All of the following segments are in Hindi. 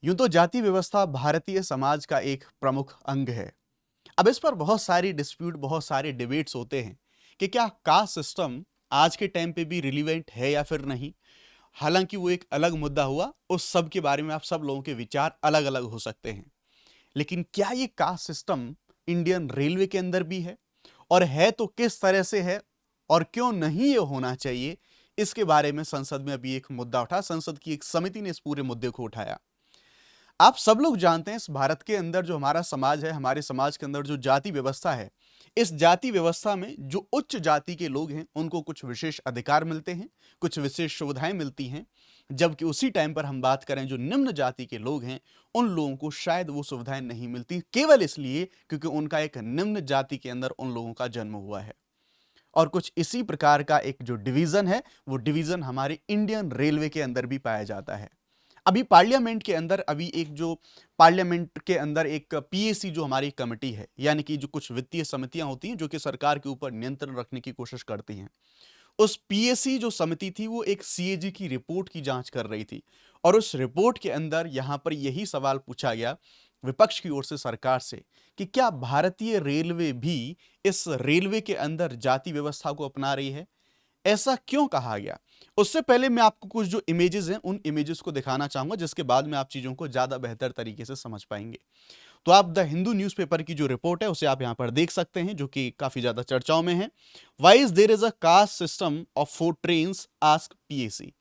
यूं तो जाति व्यवस्था भारतीय समाज का एक प्रमुख अंग है। अब इस पर बहुत सारी डिस्प्यूट, बहुत सारे डिबेट्स होते हैं कि क्या कास्ट सिस्टम आज के टाइम पे भी रिलीवेंट है या फिर नहीं। हालांकि वो एक अलग मुद्दा हुआ, उस सब के बारे में आप सब लोगों के विचार अलग अलग हो सकते हैं। लेकिन क्या ये कास्ट सिस्टम इंडियन रेलवे के अंदर भी है, और है तो किस तरह से है, और क्यों नहीं ये होना चाहिए। इसके बारे में संसद में अभी एक मुद्दा उठा, संसद की एक समिति ने इस पूरे मुद्दे को उठाया। आप सब लोग जानते हैं इस भारत के अंदर जो हमारा समाज है, हमारे समाज के अंदर जो जाति व्यवस्था है, इस जाति व्यवस्था में जो उच्च जाति के लोग हैं उनको कुछ विशेष अधिकार मिलते हैं, कुछ विशेष सुविधाएं मिलती हैं। जबकि उसी टाइम पर हम बात करें जो निम्न जाति के लोग हैं, उन लोगों को शायद वो सुविधाएं नहीं मिलती, केवल इसलिए क्योंकि उनका एक निम्न जाति के अंदर उन लोगों का जन्म हुआ है। और कुछ इसी प्रकार का एक जो डिवीजन है, वो डिवीजन हमारे इंडियन रेलवे के अंदर भी पाया जाता है। अभी पार्लियामेंट के अंदर पार्लियामेंट के अंदर एक पीएसी जो हमारी कमेटी है, यानी कि जो कुछ वित्तीय समितियां होती हैं जो कि सरकार के ऊपर नियंत्रण रखने की कोशिश करती हैं, उस पीएसी जो समिति थी वो एक सीएजी की रिपोर्ट की जांच कर रही थी। और उस रिपोर्ट के अंदर यहां पर यही सवाल पूछा गया विपक्ष की ओर से सरकार से कि क्या भारतीय रेलवे भी इस रेलवे के अंदर जाति व्यवस्था को अपना रही है। ऐसा क्यों कहा गया। उससे पहले मैं आपको कुछ जो इमेजेस हैं उन इमेजेस को दिखाना चाहूंगा, जिसके बाद में आप चीजों को ज्यादा बेहतर तरीके से समझ पाएंगे। तो आप द हिंदू न्यूज़पेपर की जो रिपोर्ट है उसे आप यहां पर देख सकते हैं, जो कि काफी ज्यादा चर्चाओं में है। Why is there is a caste system of 4 trains, ask PAC.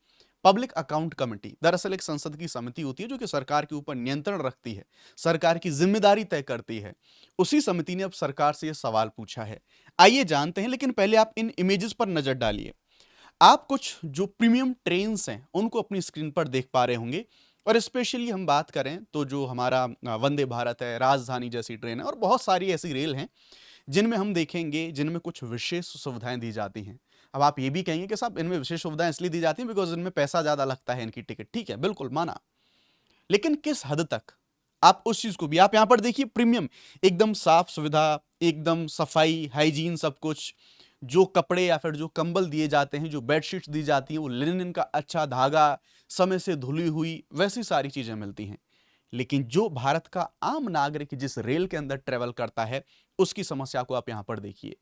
Public account committee दरअसल एक संसद की समिति होती है जो कि सरकार के ऊपर नियंत्रण रखती है, सरकार की जिम्मेदारी तय करती है। उसी समिति ने अब सरकार से यह सवाल पूछा है। आइए जानते हैं, लेकिन पहले आप इन इमेजेस पर नजर डालिए। आप कुछ जो प्रीमियम ट्रेन्स हैं उनको अपनी स्क्रीन पर देख पा रहे होंगे। और स्पेशली हम बात करें तो जो हमारा वंदे भारत है, राजधानी जैसी ट्रेन है, और बहुत सारी ऐसी रेल हैं जिनमें हम देखेंगे जिनमें कुछ विशेष सुविधाएं दी जाती हैं। अब आप ये भी कहेंगे कि साहब इनमें विशेष सुविधाएं इसलिए दी जाती हैं बिकॉज इनमें पैसा ज्यादा लगता है इनकी टिकट। ठीक है, बिल्कुल माना, लेकिन किस हद तक। आप उस चीज को भी आप यहां पर देखिए, प्रीमियम, एकदम साफ सुविधा, एकदम सफाई, हाइजीन, सब कुछ। जो कपड़े या फिर जो कंबल दिए जाते हैं, जो बेडशीट्स दी जाती हैं, वो लिनन का अच्छा धागा, समय से धुली हुई, वैसी सारी चीजें मिलती हैं। लेकिन जो भारत का आम नागरिक जिस रेल के अंदर ट्रेवल करता है, उसकी समस्या को आप यहां पर देखिए।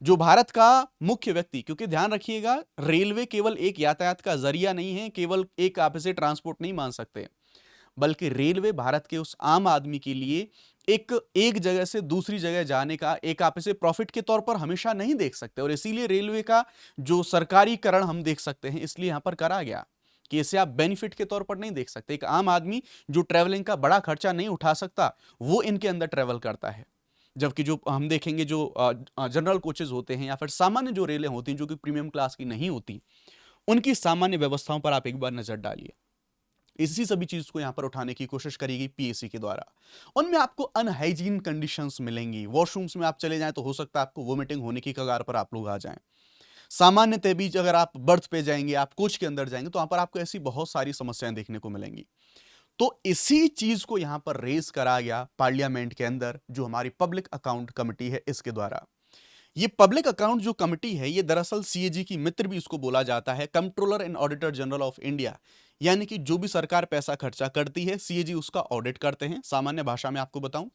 जो भारत का मुख्य व्यक्ति, क्योंकि ध्यान रखिएगा रेलवे केवल एक यातायात का जरिया नहीं है, केवल एक आप इसे ट्रांसपोर्ट नहीं मान सकते, बल्कि रेलवे भारत के उस आम आदमी के लिए एक एक जगह से दूसरी जगह जाने का एक आप इसे प्रॉफिट के तौर पर हमेशा नहीं देख सकते। और इसीलिए रेलवे का जो सरकारीकरण हम देख सकते हैं, इसलिए यहां पर करा गया कि इसे आप बेनिफिट के तौर पर नहीं देख सकते। एक आम आदमी जो ट्रेवलिंग का बड़ा खर्चा नहीं उठा सकता, वो इनके अंदर ट्रेवल करता है। जबकि जो हम देखेंगे जो जनरल कोचेज होते हैं या फिर सामान्य जो रेलें होती हैं जो कि प्रीमियम क्लास की नहीं होती, उनकी सामान्य व्यवस्थाओं पर आप एक बार नजर डालिए। इसी सभी चीज को यहां पर उठाने की कोशिश करेगी पीएसी के द्वारा। उनमें आपको अनहाइजीन कंडीशंस मिलेंगी। वॉशरूम्स में आप चले जाएं तो हो सकता है आपको वोमिटिंग होने की कगार पर आप लोग आ जाएं। सामान्यतः बीच अगर आप बर्थ पे जाएंगे, आप कोच के अंदर जाएंगे, तो वहां पर आपको ऐसी बहुत सारी समस्याएं देखने को मिलेंगी। तो इसी चीज को यहां पर रेज करा गया पार्लियामेंट के अंदर, जो हमारी पब्लिक अकाउंट कमेटी है इसके द्वारा। ये पब्लिक अकाउंट जो कमेटी है, ये दरअसल सीएजी की मित्र भी इसको बोला जाता है, controller and auditor general of India. यानी कि जो भी सरकार पैसा खर्चा करती है, सीएजी उसका ऑडिट करते हैं। सामान्य भाषा में आपको बताऊं,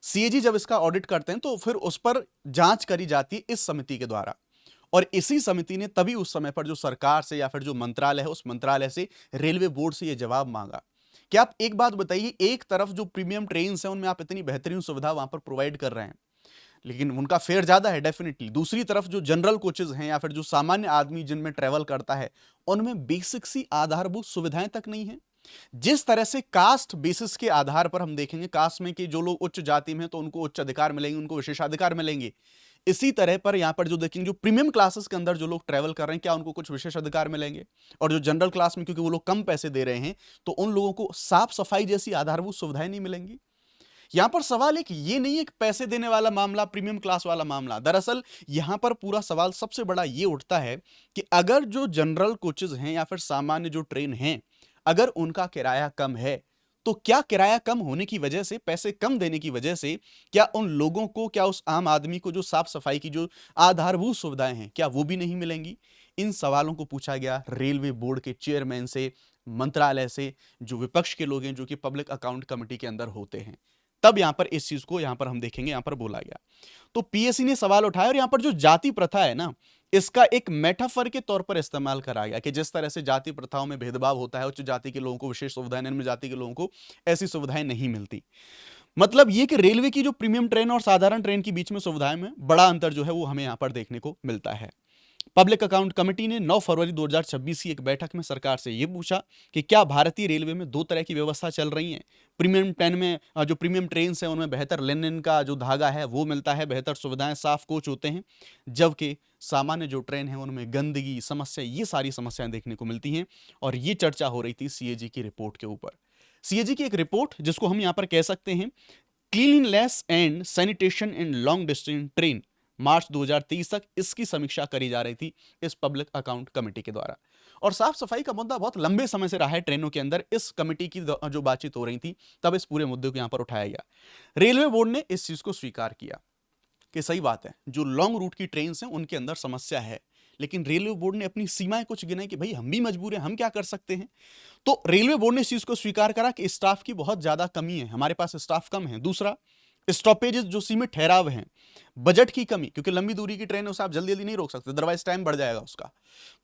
सीएजी जब इसका ऑडिट करते हैं तो फिर उस पर जांच करी जाती है इस समिति के द्वारा। और इसी समिति ने तभी उस समय पर जो सरकार से या फिर जो मंत्रालय है, उस मंत्रालय से, रेलवे बोर्ड से यह जवाब मांगा कि आप एक बात बताइए, एक तरफ जो प्रीमियम ट्रेन है उनमें आप इतनी बेहतरीन सुविधा वहां पर प्रोवाइड कर रहे हैं, लेकिन उनका फेयर ज्यादा है डेफिनेटली। दूसरी तरफ जो जनरल कोचेज हैं या फिर जो सामान्य आदमी जिनमें ट्रेवल करता है, उनमें बेसिक सी आधारभूत सुविधाएं तक नहीं है। जिस तरह से कास्ट बेसिस के आधार पर हम देखेंगे, कास्ट में कि जो लोग उच्च जाति में हैं तो उनको उच्च अधिकार मिलेंगे, उनको विशेषाधिकार मिलेंगे। इसी तरह पर यहां पर जो देखेंगे जो प्रीमियम क्लासेस के अंदर जो लोग ट्रेवल कर रहे हैं, क्या उनको कुछ विशेष अधिकार मिलेंगे। और जो जनरल क्लास में, क्योंकि वो लोग कम पैसे दे रहे हैं, तो उन लोगों को साफ सफाई जैसी आधारभूत सुविधाएं नहीं मिलेंगी। यहां पर सवाल एक ये नहीं है कि पैसे देने वाला मामला, प्रीमियम क्लास वाला मामला। दरअसल यहां पर पूरा सवाल सबसे बड़ा ये उठता है कि अगर जो जनरल कोचेज हैं या फिर सामान्य जो ट्रेन हैं, अगर उनका किराया कम है, तो क्या किराया कम होने की वजह से, पैसे कम देने की वजह से, क्या उन लोगों को, क्या उस आम आदमी को जो साफ सफाई की जो आधारभूत सुविधाएं हैं, क्या वो भी नहीं मिलेंगी। इन सवालों को पूछा गया रेलवे बोर्ड के चेयरमैन से, मंत्रालय से, जो विपक्ष के लोग हैं, जो कि पब्लिक अकाउंट कमेटी के अंदर होते हैं। तब यहां पर इस चीज को यहां पर हम देखेंगे, यहां पर बोला गया। तो पीएससी ने सवाल उठाया और यहां पर जो जाति प्रथा है ना, इसका एक मेटाफर के तौर पर इस्तेमाल करा गया कि जिस तरह से जाति प्रथाओं में भेदभाव होता है, उच्च जाति के लोगों को विशेष सुविधाएं, निम्न जाति के लोगों को ऐसी सुविधाएं नहीं मिलती। मतलब ये कि रेलवे की जो प्रीमियम ट्रेन और साधारण ट्रेन के बीच में सुविधाएं में बड़ा अंतर जो है वो हमें यहां पर देखने को मिलता है। पब्लिक अकाउंट कमेटी ने 9 फरवरी 2026 की एक बैठक में सरकार से यह पूछा कि क्या भारतीय रेलवे में दो तरह की व्यवस्था चल रही है। प्रीमियम ट्रेन में जो प्रीमियम ट्रेन है उनमें बेहतर लिनन का जो धागा है वो मिलता है, बेहतर सुविधाएं, साफ कोच होते हैं, जबकि सामान्य जो ट्रेन है उनमें गंदगी, समस्या, ये सारी समस्याएं देखने को मिलती हैं। और ये चर्चा हो रही थी सीएजी की रिपोर्ट के ऊपर। सीएजी की एक रिपोर्ट जिसको हम यहां पर कह सकते हैं cleanliness and sanitation in long distance train, March 2023 तक इसकी समीक्षा करी जा रही थी इस पब्लिक अकाउंट कमेटी के द्वारा। और साफ सफाई का मुद्दा बहुत लंबे समय से रहा है ट्रेनों के अंदर। इस कमेटी की जो बातचीत हो रही थी तब इस पूरे मुद्दे को यहां पर उठाया गया। रेलवे बोर्ड ने इस चीज को स्वीकार किया कि सही बात है, जो लॉन्ग रूट की ट्रेन हैं उनके अंदर समस्या है, लेकिन रेलवे बोर्ड ने अपनी सीमाएं कुछ गिनाई कि भाई हम भी मजबूर हैं, हम क्या कर सकते हैं। तो रेलवे बोर्ड ने इस चीज को स्वीकार करा कि स्टाफ की बहुत ज्यादा कमी है, हमारे पास स्टाफ कम है। दूसरा, स्टॉपेजेस जो सीमित ठहराव हैं, बजट की कमी, क्योंकि लंबी दूरी की ट्रेन उसे आप जल्दी जल्दी नहीं रोक सकते, अदरवाइज टाइम बढ़ जाएगा उसका।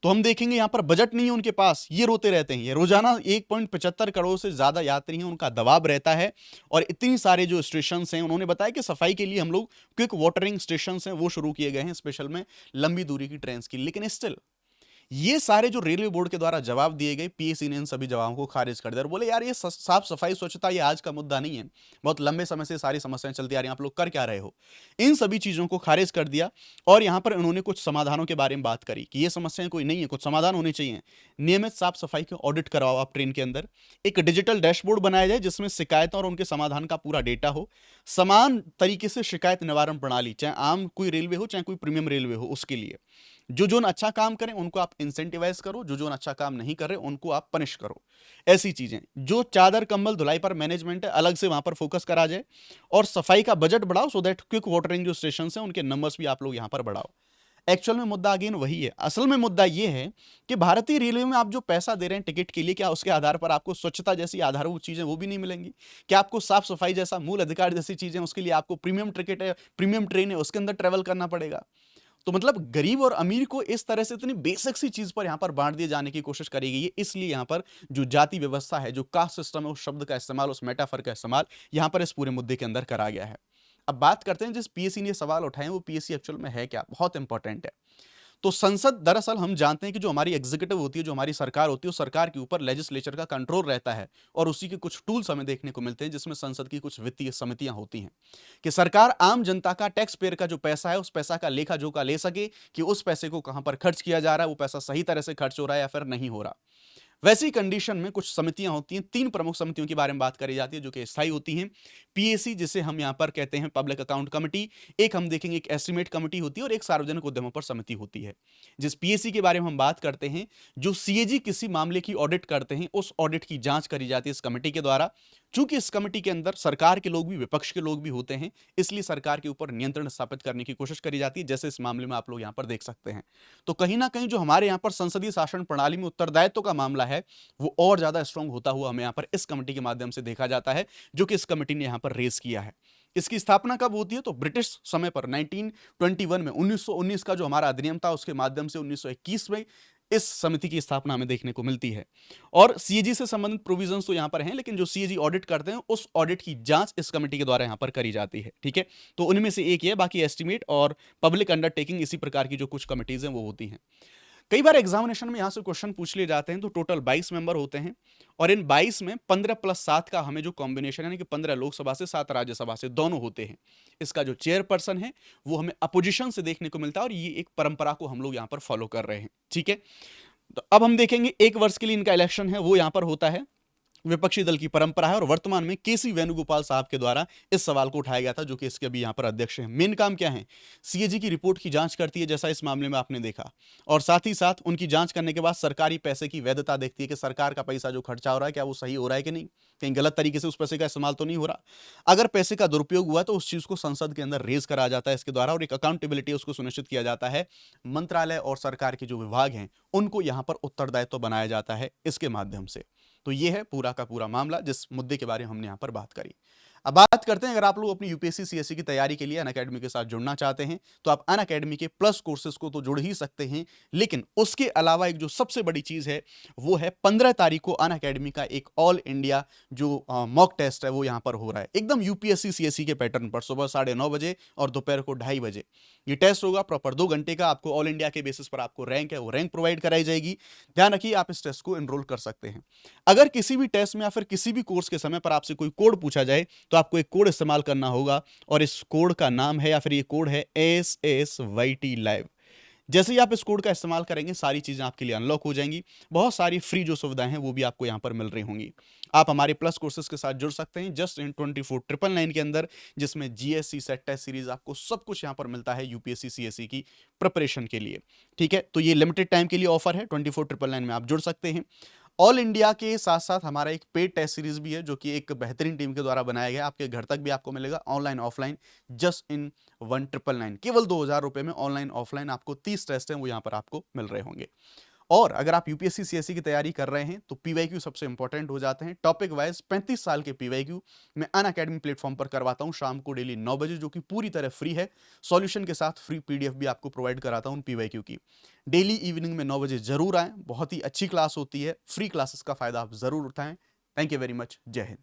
तो हम देखेंगे यहां पर बजट नहीं है उनके पास, ये रोते रहते हैं। ये रोजाना 1.75 करोड़ से ज्यादा यात्री हैं, उनका दबाव रहता है। और इतनी सारे जो स्टेशन हैं, उन्होंने बताया कि सफाई के लिए हम लोग क्विक वाटरिंग स्टेशन हैं वो शुरू किए गए हैं स्पेशल में लंबी दूरी की ट्रेन की। लेकिन स्टिल ये सारे जो रेलवे बोर्ड के द्वारा जवाब दिए गए, पीएससी ने इन सभी जवाबों को खारिज कर दिया और बोले यार ये साफ सफाई स्वच्छता ये आज का मुद्दा नहीं है, बहुत लंबे समय से सारी समस्याएं चलती आ रही हैं, आप लोग कर क्या रहे हो। इन सभी चीजों को खारिज कर दिया। और यहां पर उन्होंने कुछ समाधानों के बारे में बात करी कि ये समस्याएं कोई नहीं है, कुछ समाधान होने चाहिए। नियमित साफ सफाई के ऑडिट कराओ आप ट्रेन के अंदर, एक डिजिटल डैशबोर्ड बनाया जाए जिसमें शिकायतों और उनके समाधान का पूरा डेटा हो, समान तरीके से शिकायत निवारण प्रणाली, चाहे आम कोई रेलवे हो चाहे कोई प्रीमियम रेलवे हो, उसके लिए जो जोन अच्छा काम करें उनको आप इंसेंटिवाइज करो, जो जोन अच्छा काम नहीं कर रहे उनको आप पनिश करो। ऐसी चीजें, जो चादर कंबल धुलाई पर मैनेजमेंट है अलग से वहां पर फोकस करा जाए। और सफाई का बजट बढ़ाओ सो दैट क्विक वाटरिंग जो स्टेशन है उनके नंबर्स भी आप लोग यहां पर बढ़ाओ। एक्चुअल में मुद्दा अगेन वही है। असल में मुद्दा यह है कि भारतीय रेलवे में आप जो पैसा दे रहे हैं टिकट के लिए, क्या उसके आधार पर आपको स्वच्छता जैसी आधारभूत चीजें वो भी नहीं मिलेंगी? क्या आपको साफ सफाई जैसा मूल अधिकार जैसी चीजें, उसके लिए आपको प्रीमियम टिकट है, प्रीमियम ट्रेन है, उसके अंदर ट्रेवल करना पड़ेगा? तो मतलब गरीब और अमीर को इस तरह से इतनी बेसिक सी चीज पर यहां पर बांट दिए जाने की कोशिश करी गई है। इसलिए यहां पर जो जाति व्यवस्था है, जो कास्ट सिस्टम है, उस शब्द का इस्तेमाल, उस मेटाफर का इस्तेमाल यहां पर इस पूरे मुद्दे के अंदर करा गया है। अब बात करते हैं जिस पीएससी ने सवाल उठाए वो पीएससी एक्चुअल में है क्या, बहुत इंपॉर्टेंट है। तो संसद, दरअसल हम जानते हैं कि जो हमारी एग्जीक्यूटिव होती है, जो हमारी सरकार होती है, उस सरकार के ऊपर लेजिस्लेचर का कंट्रोल रहता है। और उसी के कुछ टूल्स हमें देखने को मिलते हैं जिसमें संसद की कुछ वित्तीय समितियां होती हैं कि सरकार आम जनता का, टैक्स पेयर का जो पैसा है, उस पैसा का लेखा जोखा ले सके कि उस पैसे को कहां पर खर्च किया जा रहा है, वो पैसा सही तरह से खर्च हो रहा है या फिर नहीं हो रहा। वैसी कंडीशन में कुछ समितियां होती हैं, 3 प्रमुख समितियों के बारे में बात करी जाती है जो कि स्थायी होती हैं। पीएसी जिसे हम यहां पर कहते हैं पब्लिक अकाउंट कमेटी, एक हम देखेंगे एक एस्टिमेट कमेटी होती है और एक सार्वजनिक उद्यमों पर समिति होती है। जिस पीएसी के बारे में हम बात करते हैं, जो सीएजी किसी मामले की ऑडिट करते हैं, उस ऑडिट की जांच करी जाती है इस कमेटी के द्वारा। चूंकि इस कमेटी के अंदर सरकार के लोग भी, विपक्ष के लोग भी होते हैं, इसलिए सरकार के ऊपर नियंत्रण स्थापित करने की कोशिश करी जाती है, जैसे इस मामले में आप लोग यहां पर देख सकते हैं। तो कहीं ना कहीं जो हमारे यहां पर संसदीय शासन प्रणाली में उत्तरदायित्व का मामला है वो और ज्यादा स्ट्रांग होता हुआ हमें यहां पर इस कमेटी के माध्यम से देखा जाता है, जो कि इस कमेटी ने यहां पर रेज किया है। इसकी स्थापना कब होती है? तो ब्रिटिश समय पर 1921 में, 1919 का जो हमारा अधिनियम था उसके माध्यम से 1921 में इस समिति की स्थापना हमें देखने को मिलती है। और सीएजी से संबंधित प्रोविजंस तो यहां पर हैं, लेकिन जो सीएजी ऑडिट करते हैं उस ऑडिट की जांच इस कमेटी के द्वारा यहां पर करी जाती है। ठीक है, तो उनमें से एक ही है, बाकी एस्टिमेट और पब्लिक अंडरटेकिंग इसी प्रकार की जो कुछ कमिटीज हैं वो होती हैं। कई बार एग्जामिनेशन में यहां से क्वेश्चन पूछ लिए जाते हैं। तो टोटल 22 मेंबर होते हैं और इन 22 में 15 प्लस 7 का हमें जो कॉम्बिनेशन है कि 15 लोकसभा से 7 राज्यसभा से दोनों होते हैं। इसका जो चेयरपर्सन है वो हमें अपोजिशन से देखने को मिलता है और ये एक परंपरा को हम लोग यहां पर फॉलो कर रहे हैं। ठीक है, तो अब हम देखेंगे 1 वर्ष के लिए इनका इलेक्शन है वो यहां पर होता है। विपक्षी दल की परंपरा है और वर्तमान में केसी वेणुगोपाल साहब के द्वारा इस सवाल को उठाया गया था, जो कि इसके अभी यहां पर अध्यक्ष हैं। मेन काम क्या है? सीएजी की रिपोर्ट की जांच करती है, जैसा इस मामले में आपने देखा, और साथ ही साथ उनकी जांच करने के बाद सरकारी पैसे की वैधता देखती है कि सरकार का पैसा जो खर्चा हो रहा है क्या वो सही हो रहा है कि नहीं, कहीं गलत तरीके से उस पैसे का इस्तेमाल तो नहीं हो रहा। अगर पैसे का दुरुपयोग हुआ तो उस चीज को संसद के अंदर रेज करा जाता है इसके द्वारा, और एक अकाउंटेबिलिटी उसको सुनिश्चित किया जाता है। मंत्रालय और सरकार के जो विभाग हैं उनको यहां पर उत्तरदायित्व बनाया जाता है इसके माध्यम से। तो ये है पूरा का पूरा मामला जिस मुद्दे के बारे में हमने यहां पर बात करी। अब बात करते हैं, अगर आप लोग अपनी यूपीएससी सीएससी की तैयारी के लिए अनअकैडमी के साथ जुड़ना चाहते हैं तो आप अनअकैडमी के प्लस कोर्सेज को तो जुड़ ही सकते हैं, लेकिन उसके अलावा एक जो सबसे बड़ी चीज है वो है 15 तारीख को अनअकैडमी का एक ऑल इंडिया जो मॉक टेस्ट है वो यहां पर हो रहा है, एकदम यूपीएससी सीएससी के पैटर्न पर, सुबह 9:30 बजे और दोपहर को 2:30 बजे ये टेस्ट होगा। प्रॉपर 2 घंटे का आपको ऑल इंडिया के बेसिस पर आपको रैंक है वो रैंक प्रोवाइड कराई जाएगी। ध्यान रखिए आप इस टेस्ट को एनरोल कर सकते हैं। अगर किसी भी टेस्ट में या फिर किसी भी कोर्स के समय पर आपसे कोई कोड पूछा जाए तो आपको एक कोड इस्तेमाल करना होगा, और इस कोड का नाम है या फिर ये कोड है SSYT लाइव। जैसे ही आप इस कोड का इस्तेमाल करेंगे सारी चीजें आपके लिए अनलॉक हो जाएंगी, बहुत सारी फ्री जो सुविधाएं हैं वो भी आपको यहां पर मिल रही होंगी। आप हमारे प्लस कोर्सेज के साथ जुड़ सकते हैं जस्ट इन 24,999 के अंदर, जिसमें जीएससी सेट टेस्ट सीरीज आपको सब कुछ यहां पर मिलता है यूपीएससी सीएससी की प्रिपरेशन के लिए। ठीक है, तो ये लिमिटेड टाइम के लिए ऑफर है, 24,999 में आप जुड़ सकते हैं। ऑल इंडिया के साथ साथ हमारा एक पेड टेस्ट सीरीज भी है जो कि एक बेहतरीन टीम के द्वारा बनाया गया है, आपके घर तक भी आपको मिलेगा ऑनलाइन ऑफलाइन, जस्ट इन 1999, केवल 2,000 रुपए में ऑनलाइन ऑफलाइन आपको 30 टेस्ट हैं वो यहाँ पर आपको मिल रहे होंगे। और अगर आप यूपीएससी सीएससी की तैयारी कर रहे हैं तो पीवाईक्यू सबसे इंपॉर्टेंट हो जाते हैं। टॉपिक वाइज 35 साल के पीवाईक्यू मैं अनअकैडमी प्लेटफॉर्म पर करवाता हूं शाम को डेली 9 बजे, जो कि पूरी तरह फ्री है। सॉल्यूशन के साथ फ्री पीडीएफ भी आपको प्रोवाइड कराता हूं पीवाईक्यू की। डेली इवनिंग में 9 बजे जरूर आएं, बहुत ही अच्छी क्लास होती है, फ्री क्लासेस का फायदा आप जरूर उठाएं। थैंक यू वेरी मच, जय हिंद।